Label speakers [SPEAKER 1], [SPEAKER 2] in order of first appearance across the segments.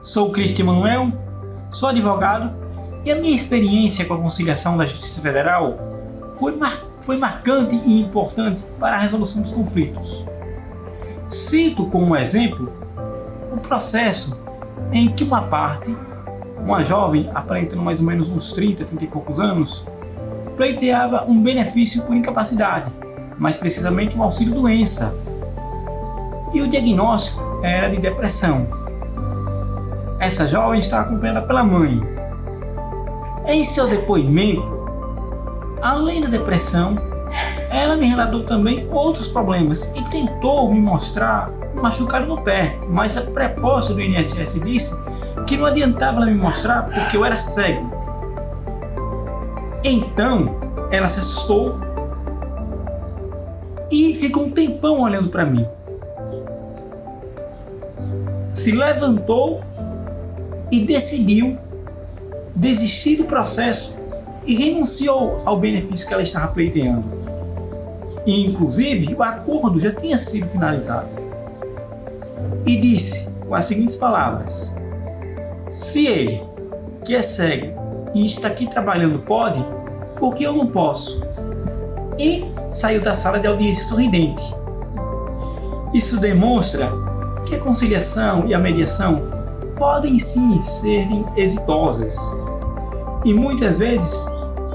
[SPEAKER 1] Sou Cristian Manuel, sou advogado e a minha experiência com a conciliação da Justiça Federal foi marcante e importante para a resolução dos conflitos. Cito como exemplo o processo em que uma parte, uma jovem aparentando mais ou menos uns 30 e poucos anos, pleiteava um benefício por incapacidade, mais precisamente um auxílio-doença, e o diagnóstico era de depressão. Essa jovem estava acompanhada pela mãe. Em seu depoimento, além da depressão, ela me relatou também outros problemas e tentou me mostrar um machucado no pé, mas a preposta do INSS disse que não adiantava ela me mostrar porque eu era cego. Então, ela se assustou e ficou um tempão olhando para mim. Se levantou e decidiu desistir do processo e renunciou ao benefício que ela estava pleiteando. E, inclusive, o acordo já tinha sido finalizado. E disse com as seguintes palavras: se ele, que é cego e está aqui trabalhando, pode, por que eu não posso? E saiu da sala de audiência sorridente. Isso demonstra que a conciliação e a mediação podem sim serem exitosas e muitas vezes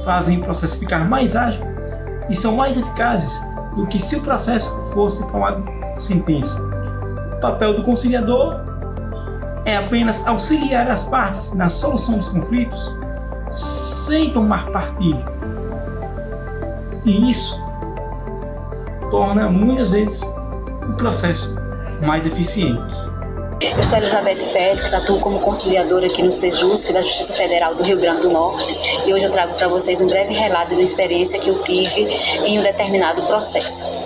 [SPEAKER 1] fazem o processo ficar mais ágil e são mais eficazes do que se o processo fosse para uma sentença. O papel do conciliador é apenas auxiliar as partes na solução dos conflitos sem tomar partido. E isso torna muitas vezes o processo mais eficiente.
[SPEAKER 2] Eu sou Elizabeth Félix, atuo como conciliadora aqui no Sejusc da Justiça Federal do Rio Grande do Norte e hoje eu trago para vocês um breve relato de uma experiência que eu tive em um determinado processo.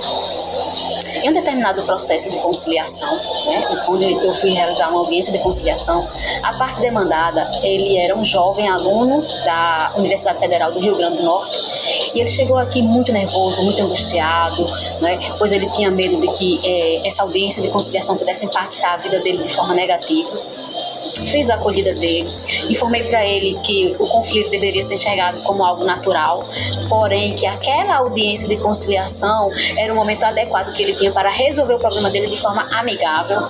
[SPEAKER 2] Em um determinado processo de conciliação, onde eu fui realizar uma audiência de conciliação, a parte demandada, ele era um jovem aluno da Universidade Federal do Rio Grande do Norte e ele chegou aqui muito nervoso, muito angustiado, pois ele tinha medo de que essa audiência de conciliação pudesse impactar a vida dele de forma negativa. Fiz a acolhida dele, informei para ele que o conflito deveria ser enxergado como algo natural, porém que aquela audiência de conciliação era o momento adequado que ele tinha para resolver o problema dele de forma amigável.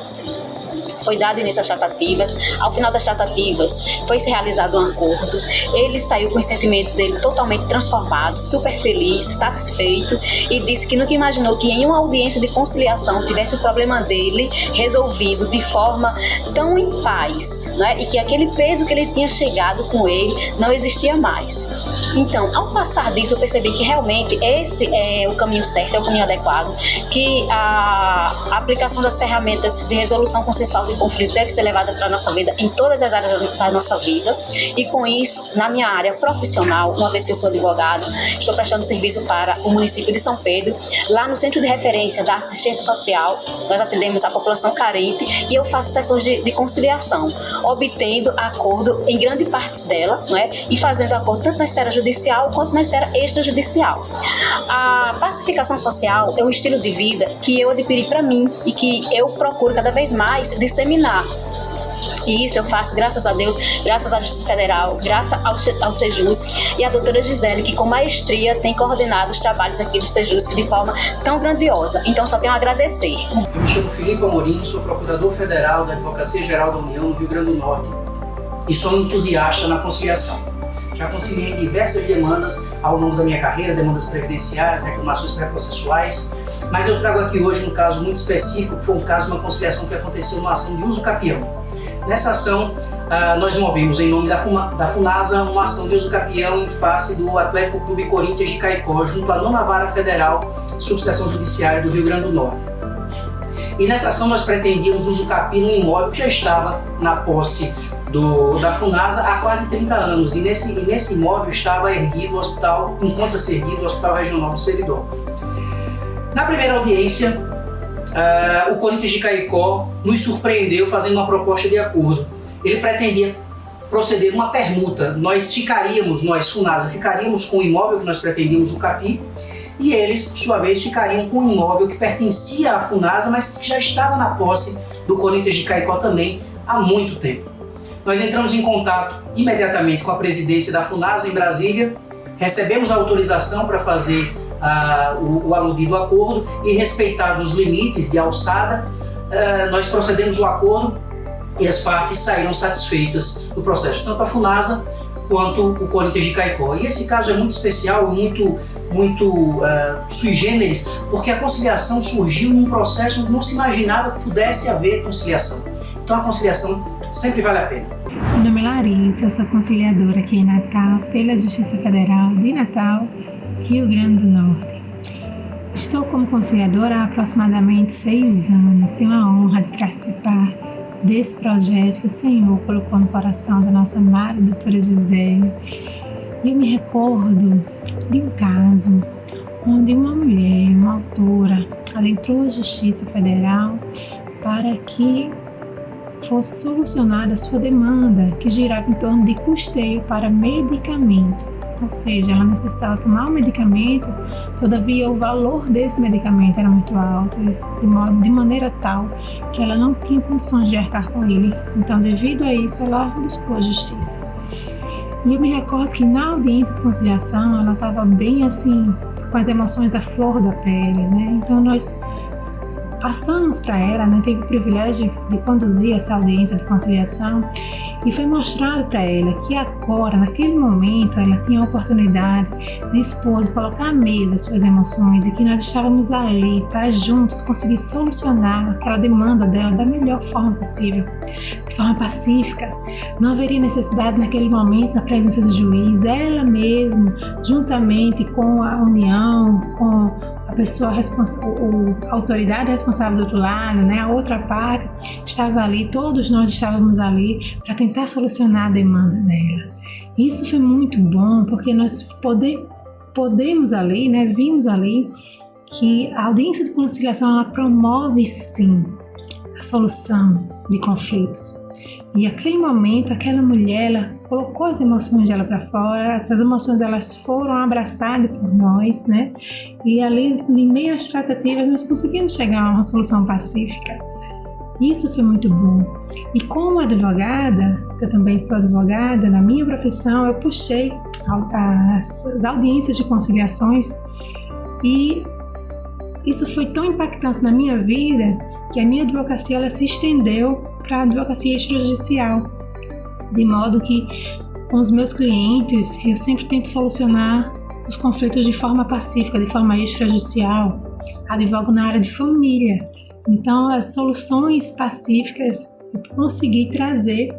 [SPEAKER 2] Foi dado início às tratativas. Ao final das tratativas, foi-se realizado um acordo. Ele saiu com os sentimentos dele totalmente transformados, super feliz, satisfeito, e disse que nunca imaginou que em uma audiência de conciliação tivesse o problema dele resolvido de forma tão em paz, e que aquele peso que ele tinha chegado com ele não existia mais. Então, ao passar disso, eu percebi que realmente esse é o caminho certo, é o caminho adequado, que a aplicação das ferramentas de resolução consensual de conflito deve ser levada para a nossa vida em todas as áreas da nossa vida e com isso, na minha área profissional, uma vez que eu sou advogada, estou prestando serviço para o município de São Pedro, lá no Centro de Referência da Assistência Social, nós atendemos a população carente e eu faço sessões de conciliação, obtendo acordo em grande parte dela, e fazendo acordo tanto na esfera judicial quanto na esfera extrajudicial. A pacificação social é um estilo de vida que eu adquiri para mim e que eu procuro cada vez mais disseminar. E isso eu faço, graças a Deus, graças à Justiça Federal, graças ao Sejusc e à doutora Gisele, que com maestria tem coordenado os trabalhos aqui do Sejusc de forma tão grandiosa. Então só tenho a agradecer.
[SPEAKER 3] Eu me chamo Felipe Amorim, sou procurador federal da Advocacia Geral da União no Rio Grande do Norte e sou um entusiasta na conciliação. Já conciliei diversas demandas ao longo da minha carreira, demandas previdenciárias, reclamações pré-processuais, mas eu trago aqui hoje um caso muito específico, que foi um caso de uma conciliação que aconteceu numa ação de uso capião. Nessa ação, nós movemos em nome da FUNASA uma ação de uso capião em face do Atlético Clube Corinthians de Caicó, junto à 9ª Vara Federal, Subseção Judiciária do Rio Grande do Norte. E nessa ação nós pretendíamos uso capião no imóvel que já estava na posse da FUNASA há quase 30 anos. E nesse imóvel estava erguido o hospital, encontra-se erguido o Hospital Regional do Seridó. Na primeira audiência, o Corinthians de Caicó nos surpreendeu fazendo uma proposta de acordo. Ele pretendia proceder uma permuta. Nós, FUNASA, ficaríamos com o imóvel que nós pretendíamos o CAPI e eles, por sua vez, ficariam com um imóvel que pertencia à FUNASA, mas que já estava na posse do Corinthians de Caicó também há muito tempo. nós entramos em contato imediatamente com a presidência da FUNASA em Brasília, recebemos a autorização para fazer o aludido acordo e, respeitados os limites de alçada, nós procedemos ao acordo e as partes saíram satisfeitas do processo, tanto a FUNASA quanto o Corinthians de Caicó. E esse caso é muito especial, muito sui generis, porque a conciliação surgiu num processo onde não se imaginava que pudesse haver conciliação. Então a conciliação sempre vale a pena.
[SPEAKER 4] Meu nome é Larissa, eu sou conciliadora aqui em Natal, pela Justiça Federal de Natal, Rio Grande do Norte. Estou como conciliadora há aproximadamente 6 anos. Tenho a honra de participar desse projeto que o Senhor colocou no coração da nossa amada doutora Gisele. E eu me recordo de um caso onde uma mulher, uma autora, adentrou a Justiça Federal para que fosse solucionada a sua demanda, que girava em torno de custeio para medicamento. Ou seja, ela necessitava tomar um medicamento, todavia o valor desse medicamento era muito alto, de maneira tal que ela não tinha condições de arcar com ele. Então, devido a isso, ela buscou a justiça. E eu me recordo que na audiência de conciliação, ela estava bem assim, com as emoções à flor da pele, né? Então, nós passamos para ela, né? Teve o privilégio de conduzir essa audiência de conciliação e foi mostrado para ela que agora, naquele momento, ela tinha a oportunidade de expor, de colocar à mesa suas emoções e que nós estávamos ali para juntos conseguir solucionar aquela demanda dela da melhor forma possível, de forma pacífica. Não haveria necessidade naquele momento, na presença do juiz, ela mesma, juntamente com a União, com a pessoa a autoridade responsável do outro lado, né, a outra parte, estava ali, todos nós estávamos ali para tentar solucionar a demanda dela. Isso foi muito bom, porque nós podemos ali, né, vimos ali que a audiência de conciliação ela promove sim a solução de conflitos. E aquele momento, aquela mulher, ela colocou as emoções dela para fora, essas emoções elas foram abraçadas por nós, né? E ali, em meio às tratativas, nós conseguimos chegar a uma solução pacífica. Isso foi muito bom. E como advogada, que eu também sou advogada, na minha profissão, eu puxei as audiências de conciliações e isso foi tão impactante na minha vida que a minha advocacia ela se estendeu para a advocacia extrajudicial, de modo que com os meus clientes eu sempre tento solucionar os conflitos de forma pacífica, de forma extrajudicial. Advogo na área de família, então as soluções pacíficas eu consegui trazer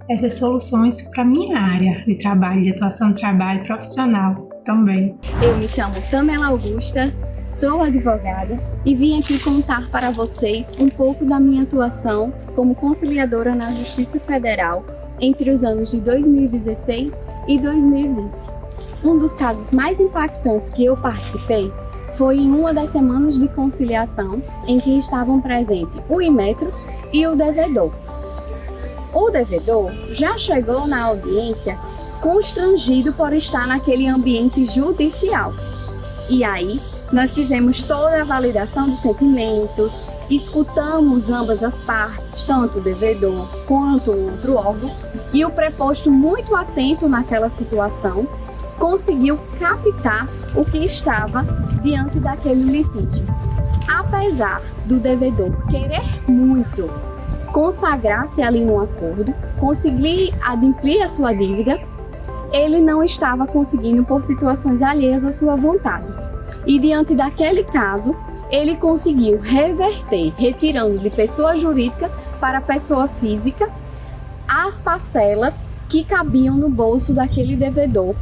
[SPEAKER 4] essas soluções para a minha área de trabalho, de atuação de trabalho profissional também.
[SPEAKER 5] Eu me chamo Tamela Augusta, sou advogada e vim aqui contar para vocês um pouco da minha atuação como conciliadora na Justiça Federal entre os anos de 2016 e 2020. Um dos casos mais impactantes que eu participei foi em uma das semanas de conciliação em que estavam presentes o Inmetro e o devedor. O devedor já chegou na audiência constrangido por estar naquele ambiente judicial. E aí, nós fizemos toda a validação dos sentimentos, escutamos ambas as partes, tanto o devedor quanto o outro órgão, e o preposto, muito atento naquela situação, conseguiu captar o que estava diante daquele litígio. Apesar do devedor querer muito consagrar-se ali no acordo, conseguir adimplir a sua dívida, ele não estava conseguindo por situações alheias à sua vontade. E diante daquele caso, ele conseguiu reverter, retirando de pessoa jurídica para pessoa física, as parcelas que cabiam no bolso daquele devedor.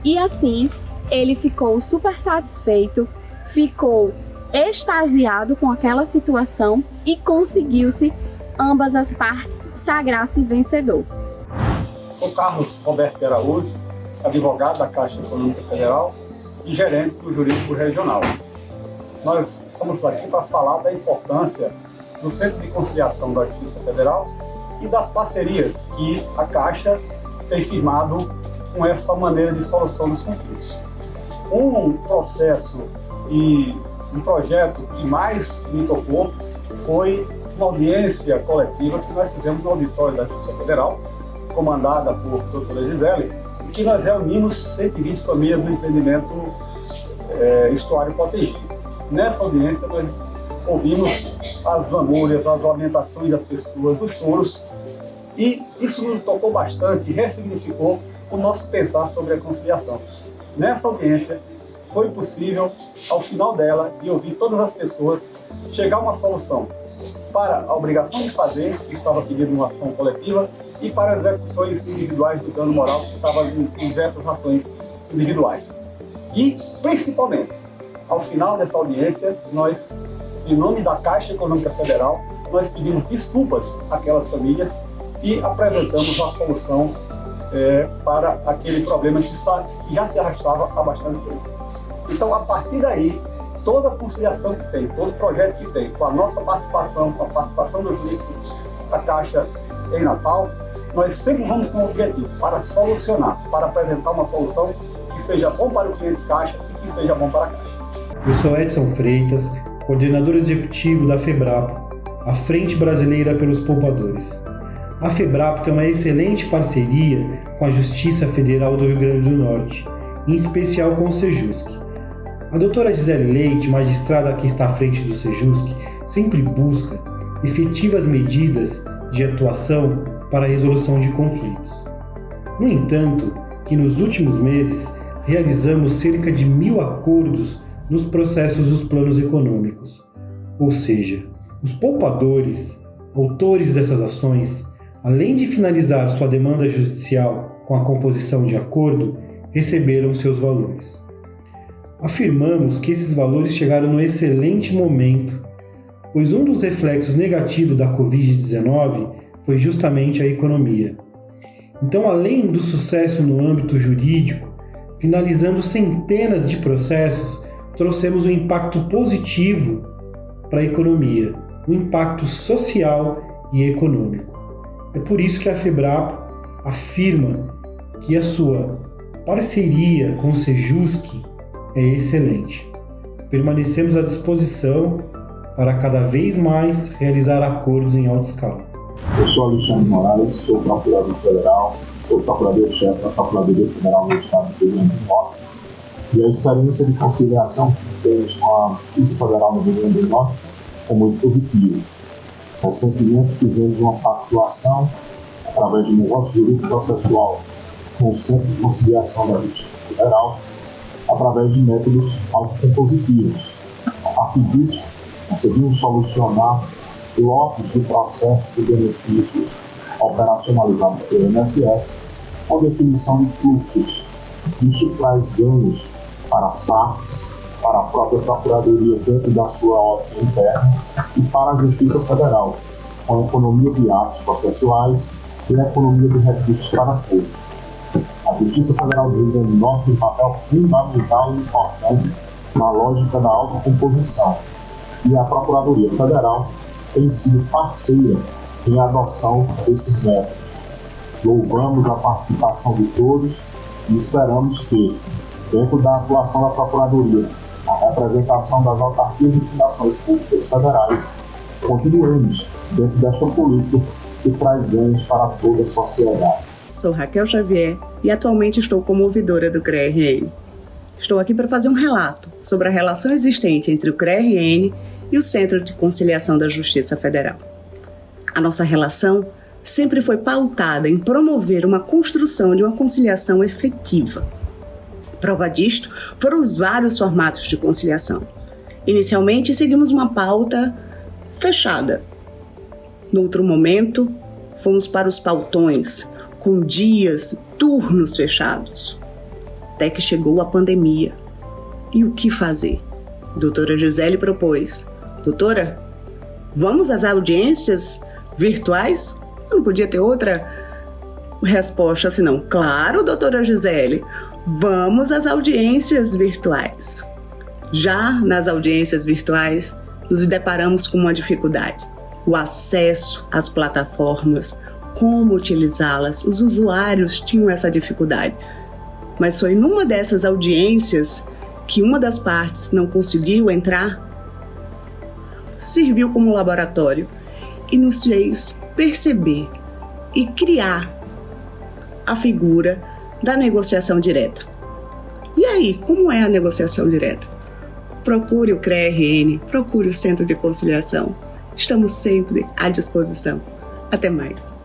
[SPEAKER 5] E assim, ele ficou super satisfeito, ficou extasiado com aquela situação e conseguiu-se ambas as partes sagrar-se vencedor.
[SPEAKER 6] Sou Carlos Roberto de Araújo, advogado da Caixa Econômica Federal e gerente do Jurídico Regional. Nós estamos aqui para falar da importância do Centro de Conciliação da Justiça Federal e das parcerias que a Caixa tem firmado com essa maneira de solução dos conflitos. Um processo e um projeto que mais me tocou foi uma audiência coletiva que nós fizemos no auditório da Justiça Federal, comandada por doutora Gisele, em que nós reunimos 120 famílias do empreendimento Estuário Protegido. Nessa audiência nós ouvimos as lamúrias, as lamentações das pessoas, os choros, e isso nos tocou bastante e ressignificou o nosso pensar sobre a conciliação. Nessa audiência foi possível, ao final dela, e ouvir todas as pessoas, chegar a uma solução para a obrigação de fazer, que estava pedindo uma ação coletiva, e para as execuções individuais do dano moral, que estava em diversas ações individuais. E, principalmente, ao final dessa audiência, nós, em nome da Caixa Econômica Federal, nós pedimos desculpas àquelas famílias e apresentamos a solução para aquele problema que já se arrastava há bastante tempo. Então, a partir daí, toda a conciliação que tem, todo projeto que tem, com a nossa participação, com a participação do jurídico da Caixa em Natal, nós sempre vamos com o objetivo para solucionar, para apresentar uma solução que seja bom para o cliente Caixa e que seja bom para a Caixa.
[SPEAKER 7] Eu sou Edson Freitas, coordenador executivo da FEBRAPO, a Frente Brasileira pelos Poupadores. A FEBRAPO tem uma excelente parceria com a Justiça Federal do Rio Grande do Norte, em especial com o Sejusc. A doutora Gisele Leite, magistrada que está à frente do Sejusc, sempre busca efetivas medidas de atuação para a resolução de conflitos. No entanto, que nos últimos meses realizamos cerca de 1.000 acordos nos processos dos planos econômicos. Ou seja, os poupadores, autores dessas ações, além de finalizar sua demanda judicial com a composição de acordo, receberam seus valores. Afirmamos que esses valores chegaram no excelente momento, pois um dos reflexos negativos da Covid-19 foi justamente a economia. Então, além do sucesso no âmbito jurídico, finalizando centenas de processos, trouxemos um impacto positivo para a economia, um impacto social e econômico. É por isso que a FEBRAPO afirma que a sua parceria com o Sejusc é excelente. Permanecemos à disposição para cada vez mais realizar acordos em alta escala.
[SPEAKER 8] Eu sou Alexandre Moraes, sou procurador federal, sou procurador-chefe da Procuradoria Federal do Estado do Rio Grande do Norte, e a experiência de conciliação que temos com a Justiça Federal do Rio Grande do Norte é muito positiva. Recentemente fizemos uma pactuação através de negócio jurídico processual com o Centro de Conciliação da Justiça Federal, através de métodos autocompositivos. A partir disso, conseguimos solucionar blocos de processos de benefícios operacionalizados pelo INSS, com definição de fluxos. Isso traz ganhos para as partes, para a própria Procuradoria dentro da sua ótica interna e para a Justiça Federal, com a economia de atos processuais e a economia de recursos para todos. A Justiça Federal do Rio Grande do Norte tem um papel fundamental e importante na lógica da autocomposição, e a Procuradoria Federal tem sido parceira em adoção desses métodos. Louvamos a participação de todos e esperamos que, dentro da atuação da Procuradoria, a representação das autarquias e fundações públicas federais, continuemos dentro desta política que traz ganhos para toda a sociedade.
[SPEAKER 9] Sou Raquel Xavier e atualmente estou como ouvidora do CREA-RN. Estou aqui para fazer um relato sobre a relação existente entre o CREA-RN e o Centro de Conciliação da Justiça Federal. A nossa relação sempre foi pautada em promover uma construção de uma conciliação efetiva. Prova disto foram os vários formatos de conciliação. Inicialmente, seguimos uma pauta fechada. No outro momento, fomos para os pautões, com dias, turnos fechados. Até que chegou a pandemia. E o que fazer? Doutora Gisele propôs: doutora, vamos às audiências virtuais? Eu não podia ter outra resposta senão: claro, doutora Gisele, vamos às audiências virtuais. Já nas audiências virtuais, nos deparamos com uma dificuldade: o acesso às plataformas, como utilizá-las. Os usuários tinham essa dificuldade. Mas foi numa dessas audiências que uma das partes não conseguiu entrar, serviu como laboratório e nos fez perceber e criar a figura da negociação direta. E aí, como é a negociação direta? Procure o CREA-RN, procure o Centro de Conciliação. Estamos sempre à disposição. Até mais.